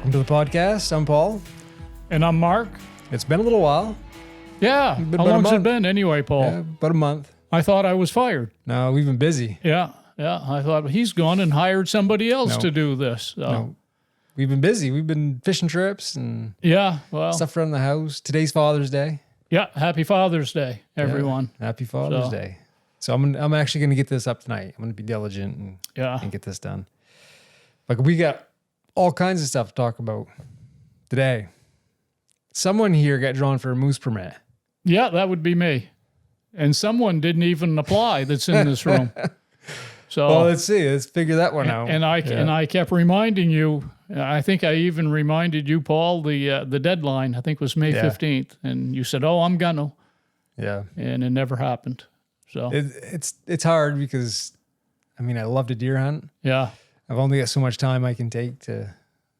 Welcome to the podcast. I'm Paul. And I'm Mark. It's been a little while. Yeah. How long's it been anyway, Paul? Yeah, about a month. I thought I was fired. No, we've been busy. Yeah. I thought he's gone and hired somebody else to do this. So. No, we've been busy. We've been fishing trips and stuff around the house. Today's Father's Day. Yeah. Happy Father's Day, everyone. Yeah, happy Father's Day. So I'm actually going to get this up tonight. I'm going to be diligent and get this done. Like, we got all kinds of stuff to talk about today. Someone here got drawn for a moose permit. Yeah, that would be me. And someone didn't even apply that's in this room. So well, let's see. Let's figure that one out. And I kept reminding you. I think I even reminded you, Paul, the deadline. I think was May 15th, and you said, "Oh, I'm gonna." Yeah. And it never happened. So it's hard because, I mean, I love to deer hunt. Yeah. I've only got so much time I can take to.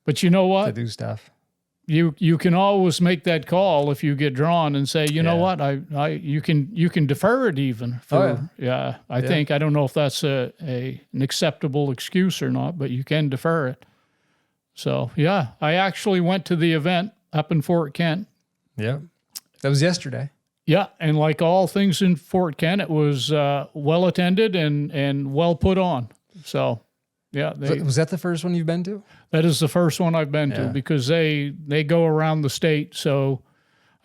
But you know what? To do stuff. You can always make that call if you get drawn and say, you know what, you can defer it even for I think, I don't know if that's an acceptable excuse or not, but you can defer it. So I actually went to the event up in Fort Kent. Yeah. That was yesterday. Yeah, and like all things in Fort Kent, it was well attended and well put on. So was that the first one you've been to? That is the first one I've been to because they go around the state. So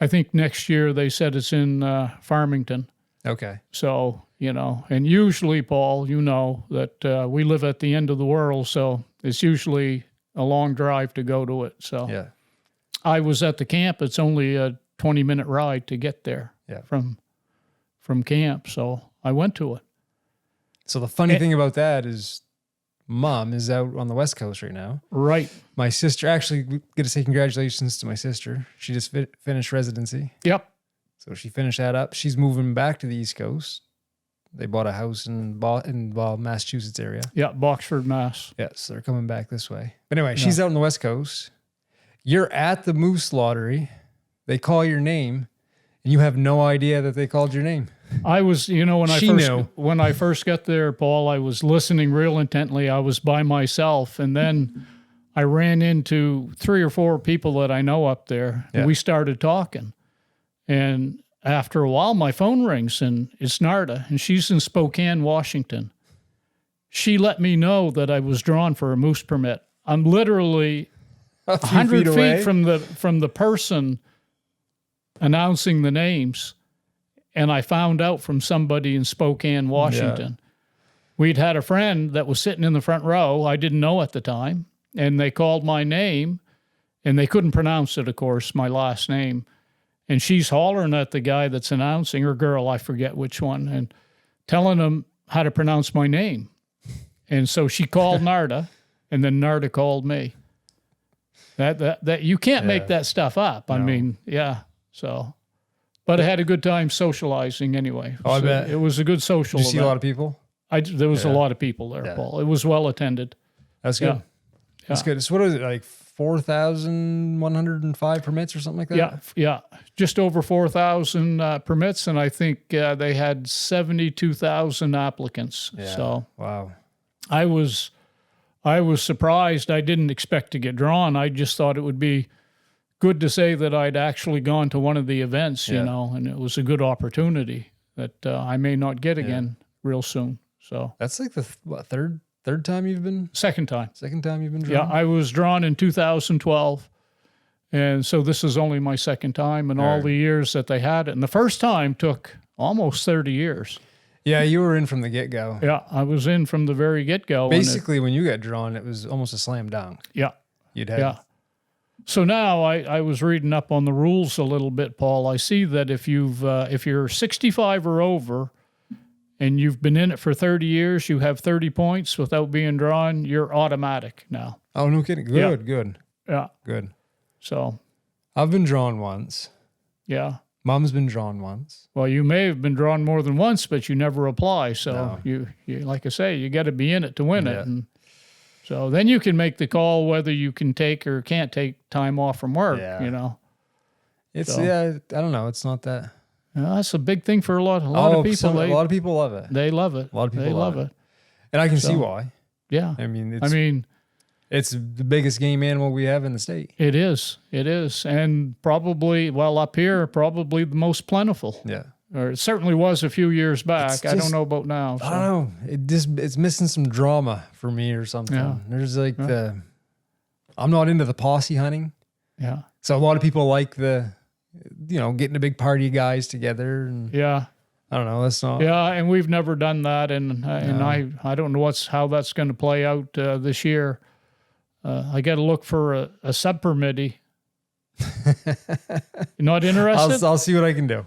I think next year they said it's in Farmington. Okay. So, and usually, Paul, you know that we live at the end of the world, so it's usually a long drive to go to it. So I was at the camp. It's only a 20-minute ride to get there from camp. So I went to it. So the funny thing about that is Mom is out on the West Coast right now. Right. My sister, actually, we got to say congratulations to my sister. She just finished residency. Yep. So she finished that up. She's moving back to the East Coast. They bought a house in Massachusetts area. Yeah, Boxford, Mass. Yes, so they're coming back this way. But anyway, she's out on the West Coast. You're at the moose lottery. They call your name, and you have no idea that they called your name. I was, when I first got there, Paul, I was listening real intently. I was by myself, and then I ran into 3 or 4 people that I know up there, and we started talking. And after a while, my phone rings, and it's Narda, and she's in Spokane, Washington. She let me know that I was drawn for a moose permit. I'm literally 100 feet from the person announcing the names. And I found out from somebody in Spokane, Washington. Yeah. We'd had a friend that was sitting in the front row. I didn't know at the time. And they called my name, and they couldn't pronounce it, of course, my last name. And she's hollering at the guy that's announcing, or girl, I forget which one, and telling him how to pronounce my name. And so she called Narda, and then Narda called me. That you can't make that stuff up. No. I mean, so... But I had a good time socializing anyway. Oh, I bet. It was a good social event. Did you see a lot of people? There was a lot of people there, Paul. It was well attended. That's good. Yeah. That's good. So what is it, like 4,105 permits or something like that? Yeah. Just over 4,000 permits, and I think they had 72,000 applicants. Yeah. So wow. I was surprised. I didn't expect to get drawn. I just thought it would be good to say that I'd actually gone to one of the events, and it was a good opportunity that I may not get again real soon. So that's like the third time you've been? Second time you've been drawn? Yeah, I was drawn in 2012, and so this is only my second time in all the years that they had it. And the first time took almost 30 years. Yeah, you were in from the get-go. Yeah, I was in from the very get-go. Basically, when you got drawn, it was almost a slam dunk. Yeah. You'd had... Yeah. So now I was reading up on the rules a little bit, Paul. I see that if you're 65 or over and you've been in it for 30 years, you have 30 points without being drawn, you're automatic now. Oh, no kidding. Good. Yeah. Good. So I've been drawn once. Yeah. Mom's been drawn once. Well, you may have been drawn more than once, but you never apply. So you like I say, you got to be in it to win it. And so then you can make the call whether you can take or can't take time off from work, It's, I don't know. It's not that. That's a big thing for a lot of people. A lot of people love it. They love it. A lot of people love it. And I can see why. Yeah. I mean, It's the biggest game animal we have in the state. It is. It is. And probably, well, up here, probably the most plentiful. Yeah. Or it certainly was a few years back. I don't know about now. So. I don't know. It's missing some drama for me or something. Yeah. There's like I'm not into the posse hunting. Yeah. So a lot of people like getting a big party of guys together. And yeah. I don't know. That's not. Yeah. And we've never done that. And I don't know how that's going to play out this year. I got to look for a sub-permittee. You're not interested? I'll see what I can do.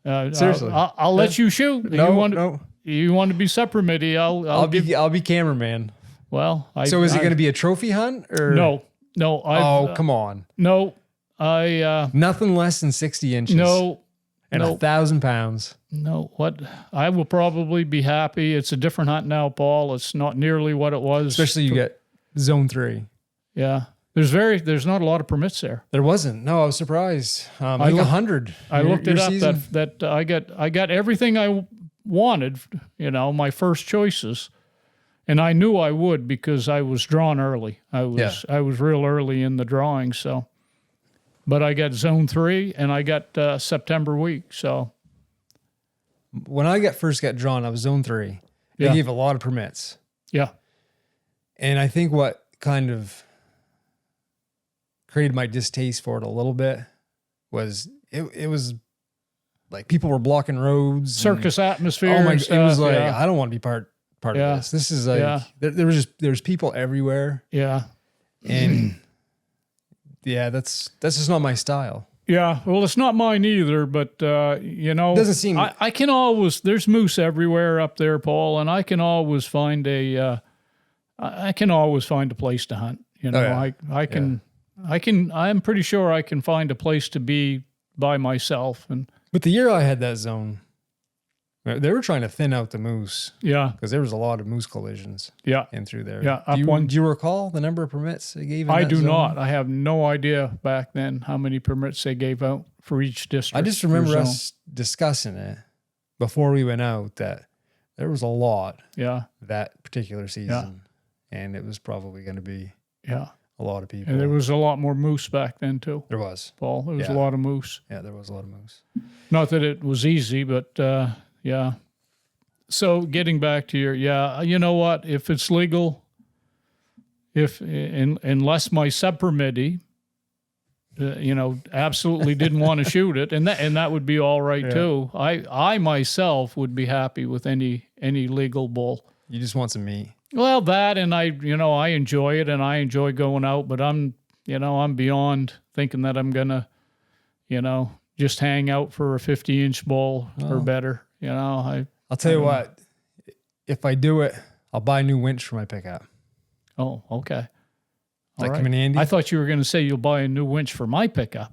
Seriously, I'll let you shoot. No. You want to be sub-permittee? I'll be cameraman. Well, so is it going to be a trophy hunt or no? Come on. No, nothing less than 60 inches. No, and 1,000 pounds. No, what I will probably be happy. It's a different hunt now, Paul. It's not nearly what it was. Especially you get Zone 3. Yeah. There's not a lot of permits there. There wasn't. No, I was surprised. Like 100. I looked it up that I got everything I wanted, my first choices. And I knew I would because I was drawn early. I was real early in the drawing, so. But I got Zone 3 and I got September week, so. When I first got drawn, I was Zone 3. They gave a lot of permits. Yeah. And I think what kind of created my distaste for it a little bit was it was like people were blocking roads, circus atmosphere. Oh my! It was like I don't want to be part of this. This is like there's people everywhere. Yeah, and that's just not my style. Yeah, well, it's not mine either. But it doesn't seem. I can always there's moose everywhere up there, Paul, and I can always find a place to hunt. I'm pretty sure I can find a place to be by myself. But the year I had that zone, they were trying to thin out the moose. Yeah. Because there was a lot of moose collisions. Yeah. In through there. Yeah. Do you recall the number of permits they gave? I do not. I have no idea back then how many permits they gave out for each district. I just remember us discussing it before we went out that there was a lot. Yeah. That particular season. Yeah. And it was probably going to be. Yeah. A lot of people. And there was a lot more moose back then, too. There was. Paul, there was a lot of moose. Yeah, there was a lot of moose. Not that it was easy, but yeah. So getting back to you know what? If it's legal, unless my sub-permittee, absolutely didn't want to shoot it, and that would be all right, too. I myself would be happy with any legal bull. You just want some meat. Well, that, and I enjoy it, and I enjoy going out, but I'm beyond thinking that I'm gonna, just hang out for a 50-inch bull or better. I'll tell you what, if I do it, I'll buy a new winch for my pickup. Oh, okay. That come in handy? I thought you were going to say you'll buy a new winch for my pickup.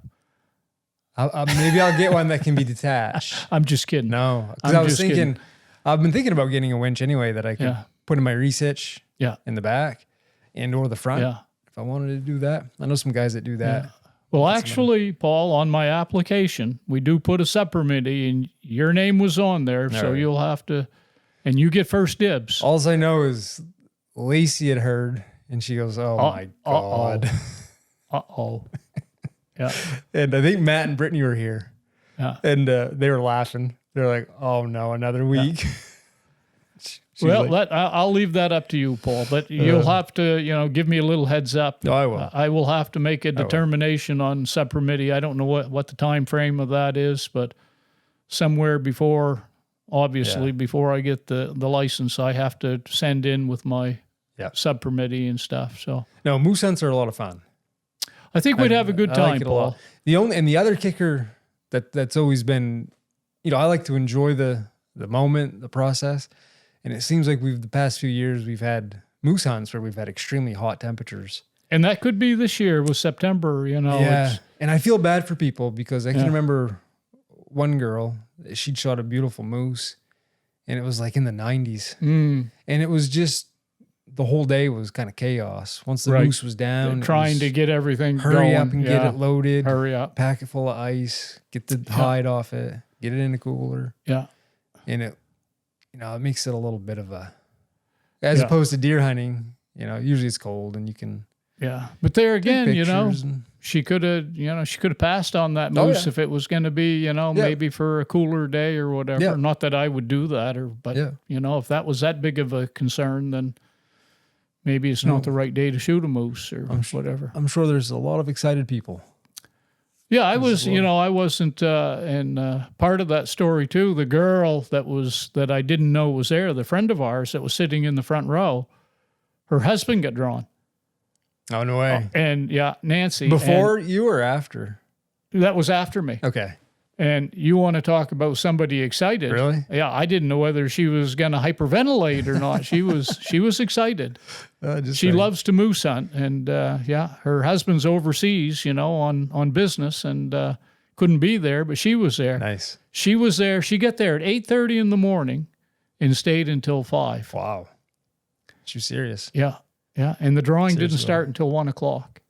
Maybe I'll get one that can be detached. I'm just kidding. No, because I was thinking, I've been thinking about getting a winch anyway that I could put in my reach in the back and or the front if I wanted to do that. I know some guys that do that. Yeah. Well, actually, Paul, on my application, we do put a sub-permittee, and your name was on there, so you'll have to, and you get first dibs. All I know is Lacey had heard, and she goes, "Oh my God." Yeah. And I think Matt and Brittany were here. Yeah. And they were laughing. They're like, "Oh no, another week." Yeah. I'll leave that up to you, Paul. But you'll have to, give me a little heads up. No, I will. I will have to make a determination on sub-permittee. I don't know what the time frame of that is, but somewhere before I get the license, I have to send in with my sub-permittee and stuff. So no, moose hunts are a lot of fun. I think we'd have a good time, like Paul. The other kicker that's always been, I like to enjoy the moment, the process. And it seems like the past few years we've had moose hunts where we've had extremely hot temperatures. And that could be this year with September, Yeah. And I feel bad for people because I can remember one girl, she'd shot a beautiful moose and it was like in the 90s. And it was just, the whole day was kind of chaos. Once the moose was down. Trying to get everything going. Hurry up and get it loaded. Hurry up. Pack it full of ice. Get the hide off it. Get it in the cooler. Yeah. And it makes it a little bit of as opposed to deer hunting, usually it's cold and you can. Yeah. But there again, she could have passed on that moose if it was going to be, maybe for a cooler day or whatever. Yeah. Not that I would do that, but if that was that big of a concern, then maybe it's not the right day to shoot a moose or whatever. I'm sure there's a lot of excited people. Yeah, I wasn't, and part of that story too, the girl that I didn't know was there, the friend of ours that was sitting in the front row, her husband got drawn. Oh, no way. And Nancy. Before you or after? That was after me. Okay. And you want to talk about somebody excited. Really? Yeah, I didn't know whether she was going to hyperventilate or not. She was excited. She loves to moose hunt. And her husband's overseas, on business and couldn't be there, but she was there. Nice. She was there. She got there at 8:30 in the morning and stayed until 5. Wow. She's serious. Yeah. Yeah, and the drawing didn't start until 1 o'clock.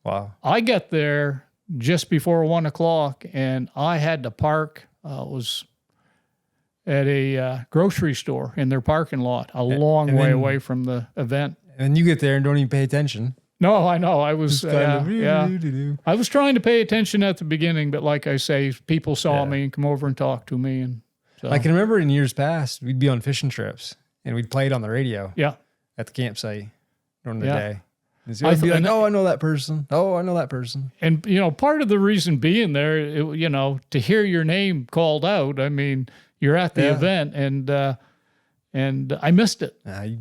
Wow. I got there just before 1 o'clock, and I had to park. Was at a grocery store in their parking lot, a long way away from the event. And you get there and don't even pay attention. No, I know. I was I was trying to pay attention at the beginning, but like I say, people saw me and come over and talk to me, and so. I can remember in years past, we'd be on fishing trips and we'd play it on the radio. Yeah. At the campsite during the day. And so I'd be like, I know that person. Oh, I know that person. And, part of the reason being there, to hear your name called out, I mean, you're at the event and I missed it. I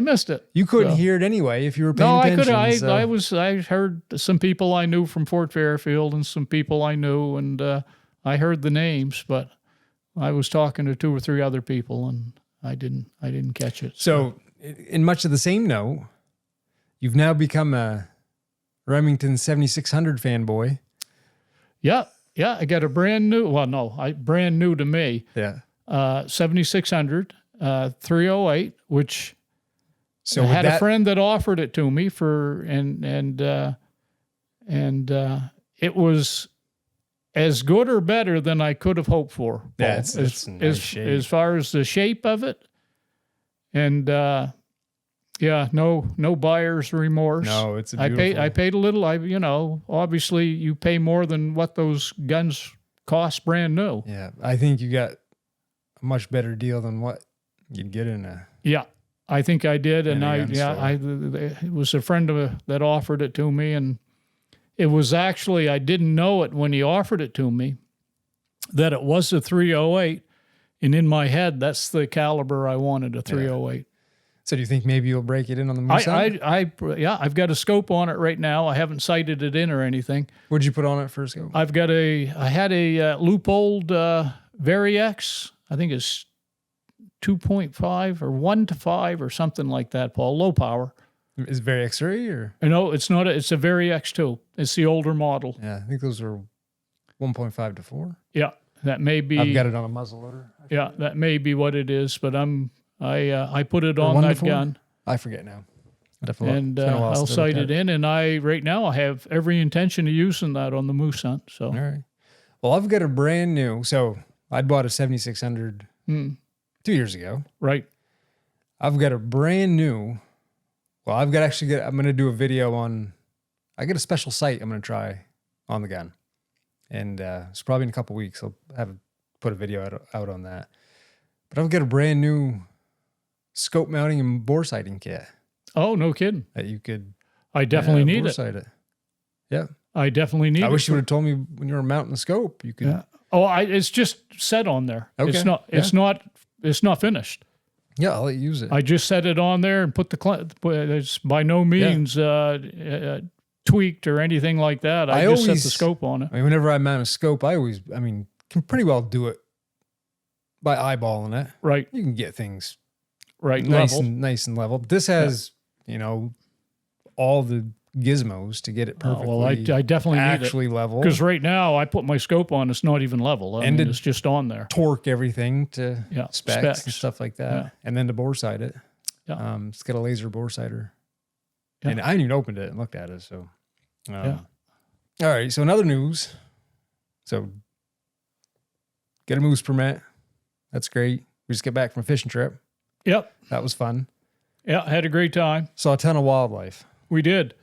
missed it. You couldn't hear it anyway if you were paying attention. No, I heard some people I knew from Fort Fairfield and some people I knew, and I heard the names, but I was talking to 2 or 3 other people and I didn't catch it. So in much of the same note, you've now become a Remington 7600 fanboy. Yeah. I got a brand new, brand new to me. Yeah. 7600, 308, which I had a friend that offered it to me and it was as good or better than I could have hoped for. Yeah, it's nice shape. As far as the shape of it. And no buyer's remorse. No, it's a beautiful. I paid a little. Obviously you pay more than what those guns cost brand new. Yeah, I think you got a much better deal than what you'd get in a. Yeah, I think I did, and it was a friend that offered it to me, and it was actually I didn't know it when he offered it to me that it was a 308. And in my head, that's the caliber I wanted, a 308. So do you think maybe you'll break it in on the moose hunt? I've got a scope on it right now. I haven't sighted it in or anything. What'd you put on it for a scope? I had a Leupold Vari-X. I think it's 2.5 or 1:5 or something like that, Paul. Low power. Is it Vari-X 3 or? No, it's not. It's a Vari-X 2. It's the older model. Yeah, I think those are 1.5 to 4. Yeah. That may be. I've got it on a muzzleloader. Yeah, that may be what it is, but I put it on that gun. I forget now. And I'll sight it in, and right now I have every intention of using that on the moose hunt. So. All right. Well, I've got a brand new. So I bought a 7600 2 years ago. Right. I've got a brand new. Well, I'm going to do a video on. I got a special sight I'm going to try on the gun. And it's probably in a couple weeks. I'll put a video out on that. But I've got a brand new scope mounting and bore sighting kit. Oh, no kidding. That you could. I definitely need bore it. Sight it. Yeah. I definitely need it. I wish you would have told me when you were mounting the scope. You could. Yeah. Oh, it's just set on there. Okay. It's not finished. Yeah, I'll let you use it. I just set it on there and put it's by no means tweaked or anything like that. I just set the scope on it. I mean, whenever I mount a scope, can pretty well do it by eyeballing it. Right. You can get things nice and level. But this has, all the gizmos to get it perfectly. Well, I definitely actually need it. Level. Because right now I put my scope on, it's not even level. I mean, it's just on there. Torque everything to specs and stuff like that. Yeah. And then to bore sight it. Yeah. It's got a laser bore sighter. Yeah. And I haven't even opened it and looked at it. So, all right. So, in other news, get a moose permit. That's great. We just get back from a fishing trip. Yep. That was fun. Yeah, had a great time. Saw a ton of wildlife. We did.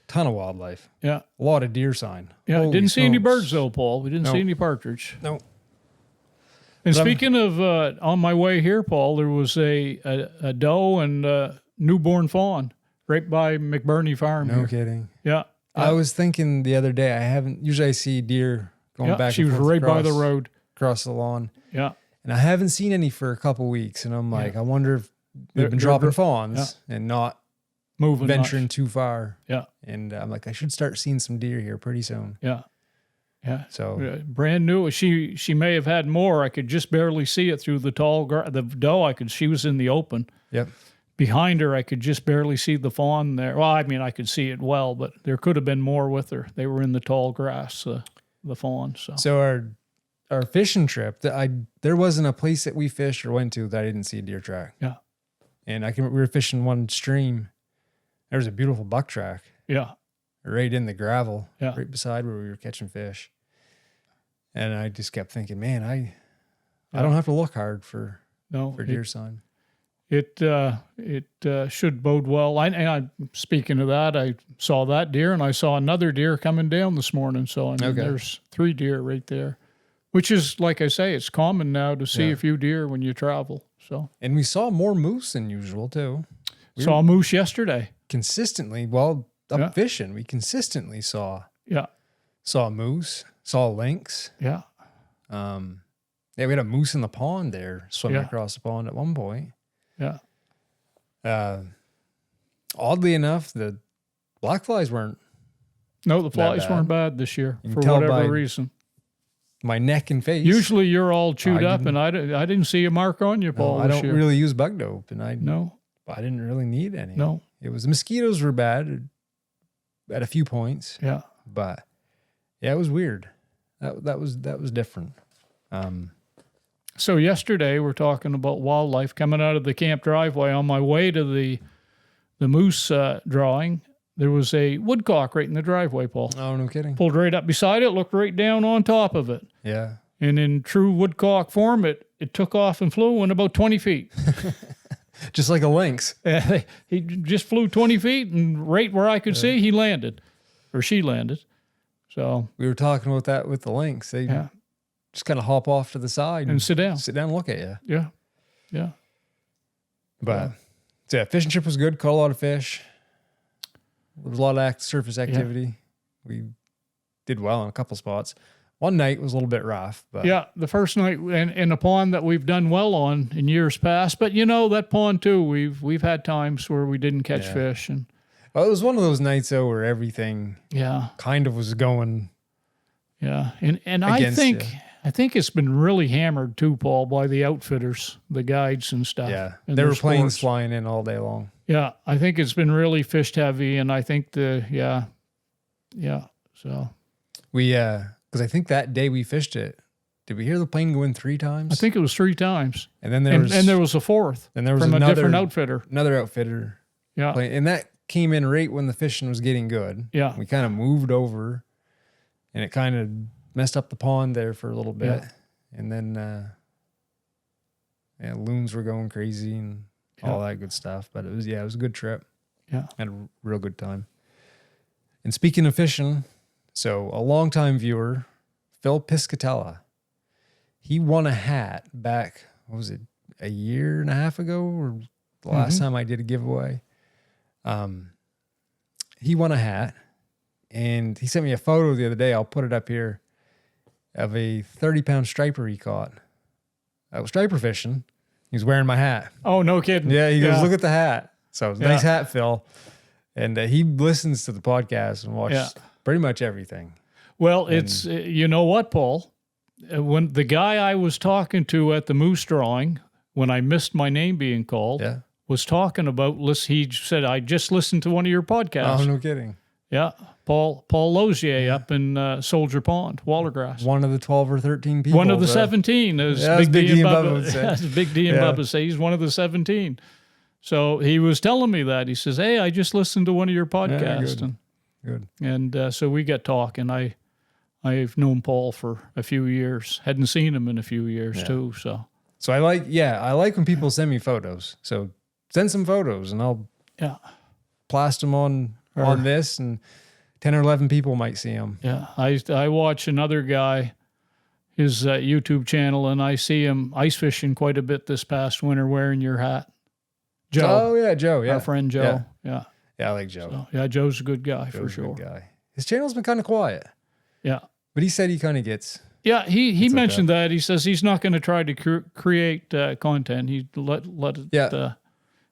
Ton of wildlife. Yeah. A lot of deer sign. Yeah, Holy didn't see any smokes. birds though, Paul. We didn't see any partridge. No. And speaking of, on my way here, Paul, there was a doe and a newborn fawn right by McBurney Farm. No kidding. Yeah. I was thinking the other day, usually I see deer going back she and was forth right by the road. Across the lawn. Yeah. And I haven't seen any for a couple weeks. And I'm like, I wonder if they've been dropping fawns and not venturing too far. Yeah. And I'm like, I should start seeing some deer here pretty soon. Yeah. Yeah. So brand new. She may have had more. I could just barely see it through the tall the doe. She was in the open. Yep. Behind her, I could just barely see the fawn there. Well, I mean, I could see it well, but there could have been more with her. They were in the tall grass, the fawn. So our fishing trip, there wasn't a place that we fished or went to that I didn't see a deer track. Yeah. And we were fishing one stream. There was a beautiful buck track. Yeah. Right in the gravel. Yeah. Right beside where we were catching fish. And I just kept thinking, man, I don't have to look hard for deer sign. It should bode well. And speaking of that, I saw that deer and I saw another deer coming down this morning. So I mean, there's 3 deer right there, which is, like I say, it's common now to see a few deer when you travel. So, and we saw more moose than usual too. Saw a moose yesterday. Consistently, fishing, we consistently saw moose, saw lynx. Yeah. We had a moose in the pond there swimming across the pond at one point. Yeah. Oddly enough, the black flies weren't. No, the flies weren't bad this year for whatever reason. My neck and face. Usually you're all chewed up, and I didn't see a mark on you, Paul. I don't really use bug dope, and I I didn't really need any. No, it was the mosquitoes were bad at a few points. Yeah, but it was weird. That was different. So yesterday we're talking about wildlife coming out of the camp driveway. On my way to the moose drawing, there was a woodcock right in the driveway, Paul. Oh, no kidding. Pulled right up beside it, looked right down on top of it. Yeah. And in true woodcock form, it took off and flew, went about 20 feet. Just like a lynx. He just flew 20 feet, and right where I could see, he landed. Or she landed. So we were talking about that with the lynx. They just kind of hop off to the side and sit down. Sit down and look at you. Yeah. Yeah. But fishing trip was good. Caught a lot of fish. There was a lot of surface activity. We did well in a couple spots. One night was a little bit rough. But the first night in a pond that we've done well on in years past. But that pond too, we've had times where we didn't catch fish. And it was one of those nights though where everything kind of was going. Yeah, and I think it's been really hammered too, Paul, by the outfitters, the guides and stuff. Yeah, there were planes flying in all day long. Yeah, I think it's been really fished heavy, and I think so we because I think that day we fished it. Did we hear the plane go in 3 times? I think it was 3 times. And then there was a fourth. And there was from a different outfitter. Another outfitter. Yeah. Plane, and that came in right when the fishing was getting good. Yeah. We kind of moved over, and it kind of messed up the pond there for a little bit. Yeah. And then loons were going crazy and all that good stuff. But it was a good trip. Yeah. Had a real good time. And speaking of fishing, so a longtime viewer, Phil Piscatella, he won a hat back, what was it, a year and a half ago, or the last time I did a giveaway. He won a hat, and he sent me a photo the other day. I'll put it up here, of a 30-pound striper he caught. I was striper fishing. He was wearing my hat. Oh, no kidding. Yeah, he goes, look at the hat. So nice hat, Phil. And he listens to the podcast and watches pretty much everything. Well, it's, you know what, Paul? When the guy I was talking to at the moose drawing, when I missed my name being called, was talking about, he said, I just listened to one of your podcasts. Oh, no kidding. Yeah. Paul Lozier up in Soldier Pond, Wallergrass. One of the 12 or 13 people. One of the 17, as Big D and Bubba would say. Big D and Bubba say. He's one of the 17. So he was telling me that. He says, hey, I just listened to one of your podcasts. Good. And so we got talking. I've known Paul for a few years. Hadn't seen him in a few years too. So I like when people send me photos. So send some photos and I'll plaster them on this, and 10 or 11 people might see them. Yeah. I watch another guy, his YouTube channel, and I see him ice fishing quite a bit this past winter wearing your hat. Joe. Oh, yeah, Joe. Yeah. Our friend Joe. Yeah. Yeah, I like Joe. So, yeah, Joe's a good guy for sure. Good guy. His channel's been kind of quiet. Yeah. But he said he kind of gets... Yeah, he mentioned that. He says he's not going to try to create content. He let it...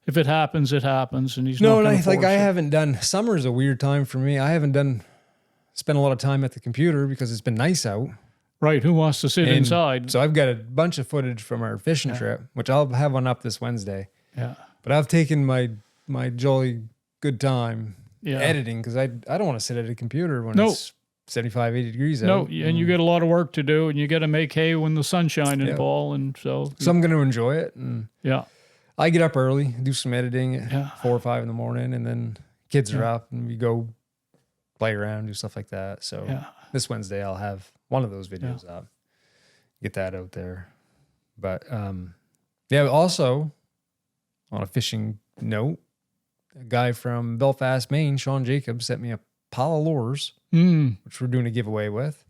if it happens, it happens, and he's not going to force it. I haven't done... Summer's a weird time for me. I haven't spent a lot of time at the computer because it's been nice out. Right, who wants to sit inside? So I've got a bunch of footage from our fishing trip, which I'll have one up this Wednesday. Yeah. But I've taken my jolly good time editing, because I don't want to sit at a computer when it's 75, 80 degrees out. No, and you get a lot of work to do, and you got to make hay when the sun's shining, Paul, and so I'm going to enjoy it. And yeah. I get up early, do some editing at 4 or 5 in the morning, and then kids are up, and we go play around, do stuff like that. So this Wednesday I'll have one of those videos up, get that out there. But also on a fishing note, a guy from Belfast, Maine, Sean Jacobs, sent me a pile of lures, which we're doing a giveaway with,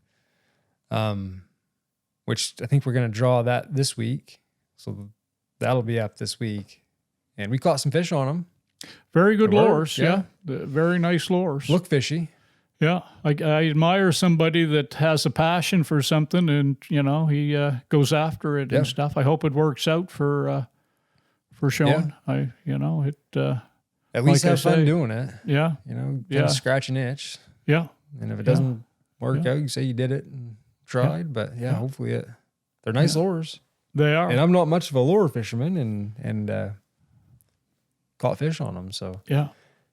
which I think we're going to draw that this week. So that'll be up this week. And we caught some fish on them. Very good lures, very nice lures. Look fishy. Yeah, I admire somebody that has a passion for something, and he goes after it and stuff. I hope it works out for Sean. At least have fun doing it. Yeah, kind of scratch an itch. Yeah, and if it doesn't work out, you say you did it and tried. But hopefully they're nice lures. They are. And I'm not much of a lure fisherman, and caught fish on them. So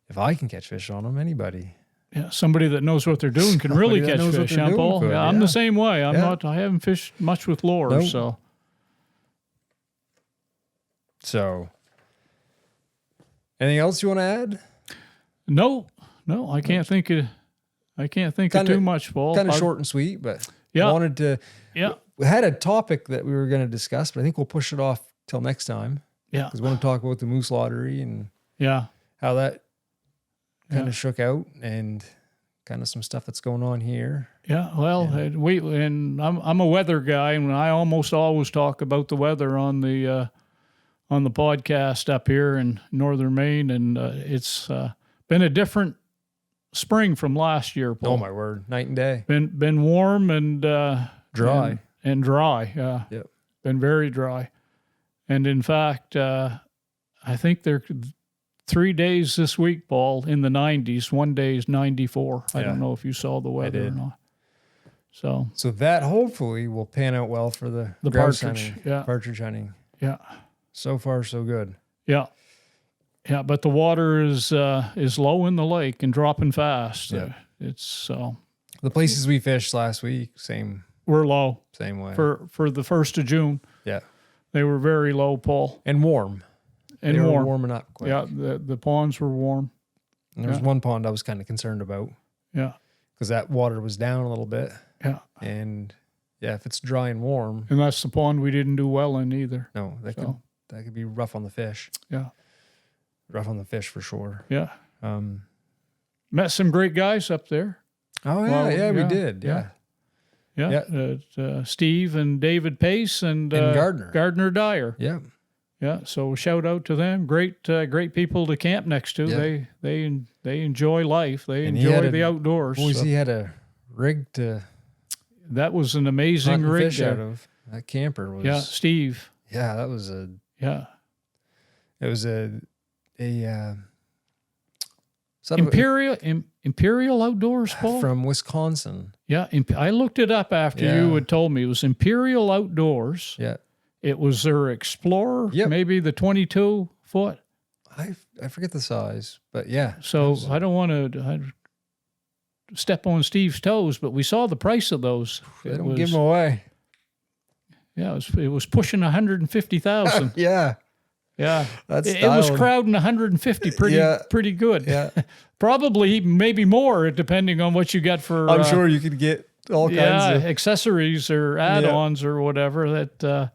if I can catch fish on them, anybody. Yeah, somebody that knows what they're doing can really catch fish, huh, Paul? Yeah, I'm the same way. I haven't fished much with lures, So, anything else you want to add? No, I can't think of too much, Paul. Kind of short and sweet, but wanted to. Yeah, we had a topic that we were going to discuss, but I think we'll push it off till next time. Yeah, because we want to talk about the moose lottery and how that kind of shook out, and kind of some stuff that's going on here. Yeah, well, I'm a weather guy, and I almost always talk about the weather on the podcast up here in northern Maine, and it's been a different spring from last year, Paul. Oh my word, night and day. Been warm and dry and dry. Yeah, yep. Been very dry, and in fact, I think they're 3 days this week, Paul, in the 90s. One day is 94. I don't know if you saw the weather or not. So that hopefully will pan out well for the partridge hunting, partridge hunting. Yeah. So far, so good. Yeah. Yeah, but the water is low in the lake and dropping fast. Yeah. It's the places we fished last week, we're low. Same way. For the 1st of June. Yeah. They were very low, Paul. And warm. And they were warming up quick. Yeah, the ponds were warm. And there was one pond I was kind of concerned about. Yeah. Because that water was down a little bit. Yeah. And if it's dry and warm. And that's the pond we didn't do well in either. No, that could be rough on the fish. Yeah. Rough on the fish for sure. Yeah. Met some great guys up there. Oh yeah, we did. Yeah. Steve and David Pace and Gardner Dyer. Yeah. Yeah, so shout out to them. Great people to camp next to. Yeah. They enjoy life. They enjoy the outdoors. He had a rig to. That was an amazing rig fish out of. That camper was. Steve. Yeah, that was a. Yeah. It was a Imperial Outdoors, Paul? From Wisconsin. Yeah, I looked it up after you had told me. It was Imperial Outdoors. Yeah. It was their Explorer, maybe the 22-foot. I forget the size, but yeah. So I don't want to step on Steve's toes, but we saw the price of those. They don't give them away. Yeah, it was pushing 150,000. Yeah. Yeah. It was crowding 150 pretty good. Yeah. Probably maybe more depending on what you got for I'm sure you could get all kinds of accessories or add-ons or whatever that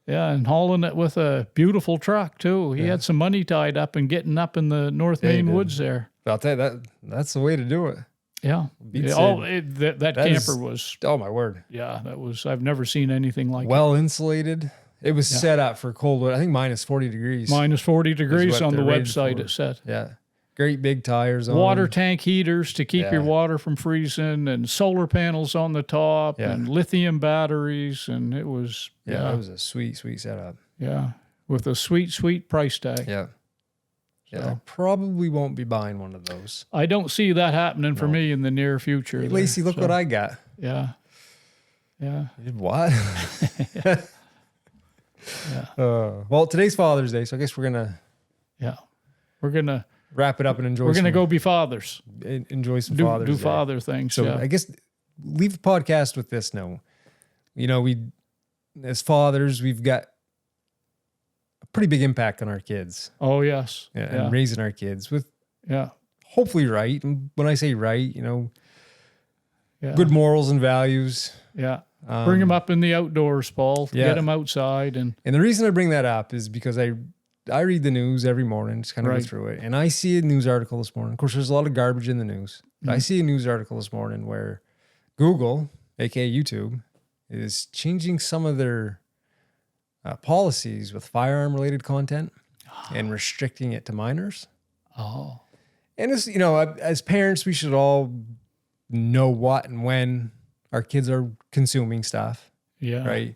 Yeah, and hauling it with a beautiful truck too. He had some money tied up and getting up in the North Maine woods there. I'll tell you that's the way to do it. Yeah. That camper was. Oh my word. Yeah, that was. I've never seen anything like it. Well insulated. It was set up for cold weather. I think minus 40 degrees. Minus 40 degrees on the website. It said. Yeah. Great big tires on. Water tank heaters to keep your water from freezing, and solar panels on the top, and lithium batteries, and it was it was a sweet setup. Yeah, with a sweet price tag. Yeah, yeah. I probably won't be buying one of those. I don't see that happening for me in the near future. Hey, Lacey, look what I got. Yeah. You did what? Well, today's Father's Day, so I guess we're gonna wrap it up and enjoy. We're going to go be fathers. Enjoy some Father's Day. Do father things. So I guess leave the podcast with this note. You know, we, as fathers, we've got a pretty big impact on our kids. Oh, yes. And raising our kids with, hopefully right. And when I say right, you know, good morals and values. Yeah. Bring them up in the outdoors, Paul. Get them outside. And the reason I bring that up is because I read the news every morning, just kind of go through it. And I see a news article this morning. Of course, there's a lot of garbage in the news. I see a news article this morning where Google, aka YouTube, is changing some of their policies with firearm-related content and restricting it to minors. Oh. And as you know, as parents, we should all know what and when our kids are consuming stuff. Yeah. Right.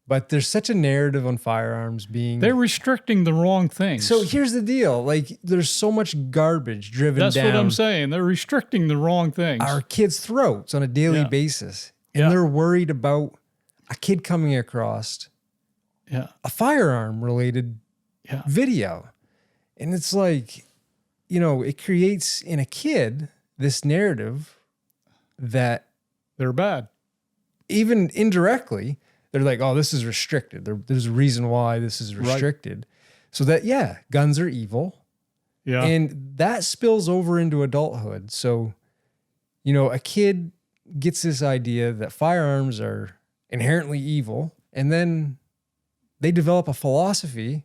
But there's such a narrative on firearms being... They're restricting the wrong things. So here's the deal. Like, there's so much garbage driven down... That's what I'm saying. They're restricting the wrong things. Our kids' throats on a daily basis. And they're worried about a kid coming across a firearm-related video. And it's like, you know, it creates in a kid this narrative that... They're bad. Even indirectly... They're like, oh, this is restricted. There's a reason why this is restricted. So that, guns are evil. Yeah. And that spills over into adulthood. So, you know, a kid gets this idea that firearms are inherently evil. And then they develop a philosophy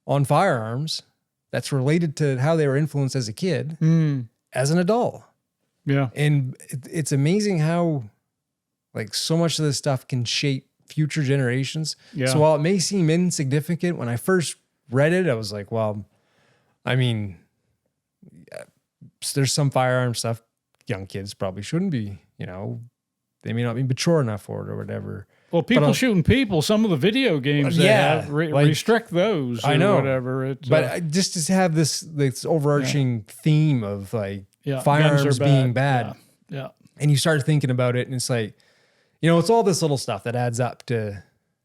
on firearms that's related to how they were influenced as a kid, as an adult. Yeah. And it's amazing how, like, so much of this stuff can shape future generations. Yeah. So while it may seem insignificant, when I first read it, I was like, well, I mean, there's some firearm stuff young kids probably shouldn't be, you know, they may not be mature enough for it or whatever. Well, people shooting people, some of the video games have restrict those or whatever. But just to have this overarching theme of like firearms being bad. Yeah. And you start thinking about it and it's like, you know, it's all this little stuff that adds up to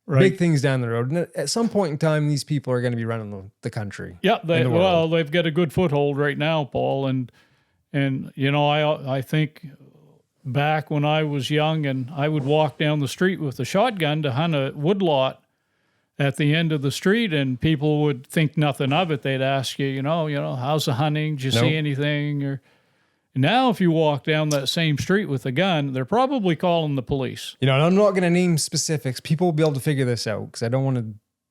big things down the road. And at some point in time, these people are going to be running the country. Yeah, they've got a good foothold right now, Paul. And you know, I think back when I was young and I would walk down the street with a shotgun to hunt a woodlot at the end of the street, and people would think nothing of it. They'd ask you, you know, how's the hunting? Did you see anything? Or now, if you walk down that same street with a gun, they're probably calling the police. You know, and I'm not going to name specifics. People will be able to figure this out because I don't want to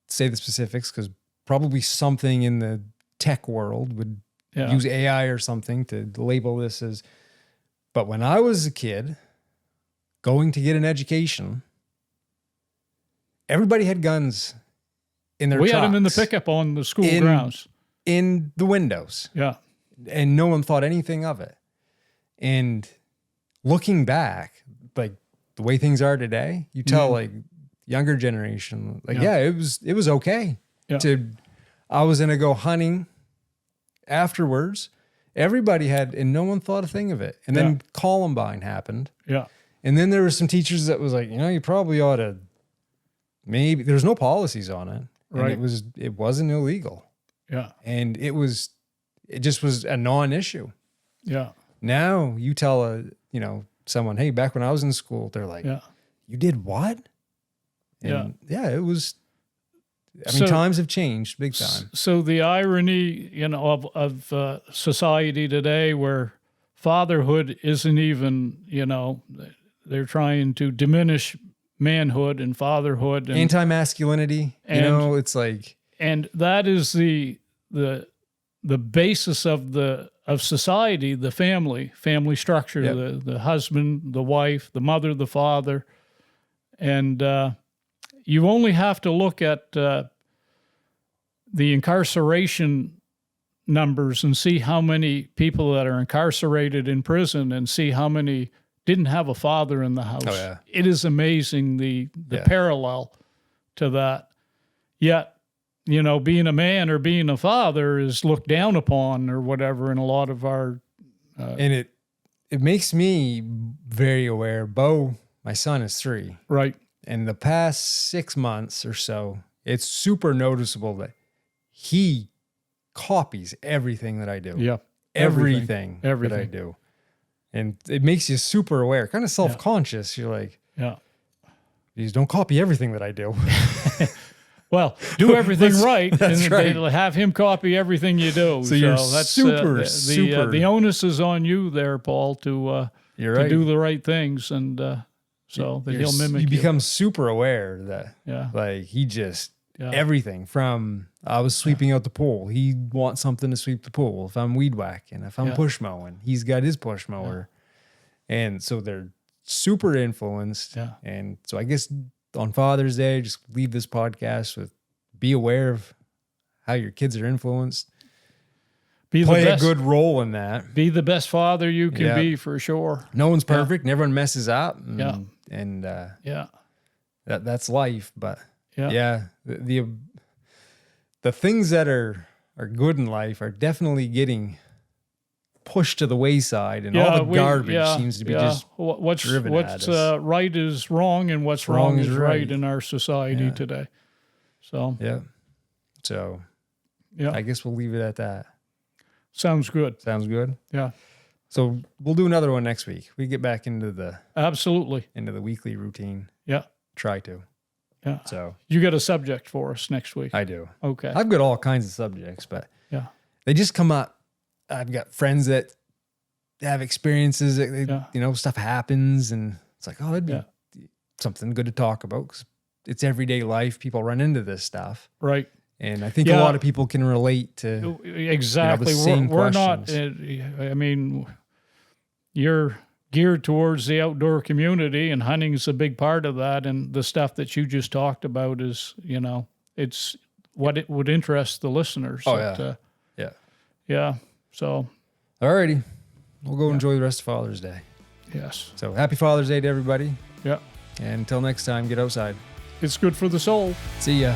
say the specifics because probably something in the tech world would use AI or something to label this as. But when I was a kid going to get an education, everybody had guns in their trucks. We had them in the pickup on the school grounds. In the windows. Yeah. And no one thought anything of it. And looking back, like the way things are today, you tell like younger generation, like, it was okay. Yeah. I was going to go hunting afterwards. Everybody had, and no one thought a thing of it. And then Columbine happened. Yeah. And then there were some teachers that was like, you know, you probably ought to maybe, there's no policies on it. Right. And it wasn't illegal. Yeah. And it just was a non-issue. Yeah. Now you tell someone, hey, back when I was in school, they're like, you did what? And it was, times have changed big time. So the irony, you know, of society today where fatherhood isn't even, you know, they're trying to diminish manhood and fatherhood and anti-masculinity. It's like, and that is the basis of society, the family structure, yep. the husband, the wife, the mother, the father. And you only have to look at the incarceration numbers and see how many people that are incarcerated in prison and see how many didn't have a father in the house. Oh, yeah. It is amazing the parallel to that. Yet, being a man or being a father is looked down upon or whatever in a lot of our... and it makes me very aware. Bo, my son, is 3. Right. In the past 6 months or so, it's super noticeable that he copies everything that I do. Yeah. Everything that I do. And it makes you super aware, kind of self-conscious. You're like, please don't copy everything that I do. Well, do everything right, that's and right. They'll have him copy everything you do. So you're that's super. The onus is on you there, Paul, to do the right things, and so that he'll mimic you. You become super aware that, like, he just everything from I was sweeping out the pool. He wants something to sweep the pool. If I'm weed whacking, if I'm push mowing, he's got his push mower, and so they're super influenced. Yeah. And so I guess on Father's Day, just leave this podcast with be aware of how your kids are influenced. Play a good role in that. Be the best father you can be, for sure. No one's perfect. And everyone messes up. And, that's life. But the things that are good in life are definitely getting pushed to the wayside, and all the garbage seems to be just driven at us. What's right is wrong, and what's wrong is right in our society today. So I guess we'll leave it at that. Sounds good. Sounds good. Yeah. So we'll do another one next week. We get back into the weekly routine. Yeah. Try to. Yeah. So you got a subject for us next week? I do. Okay. I've got all kinds of subjects, but they just come up. I've got friends that have experiences that stuff happens, and it's like, that'd be something good to talk about, because it's everyday life. People run into this stuff. Right. And I think a lot of people can relate to exactly. The same we're questions. Not, I mean, you're geared towards the outdoor community, and hunting is a big part of that. And the stuff that you just talked about is, it's what it would interest the listeners. Yeah. So, alrighty, we'll go enjoy the rest of Father's Day. Yes. So happy Father's Day to everybody. Yeah. And until next time, get outside. It's good for the soul. See ya.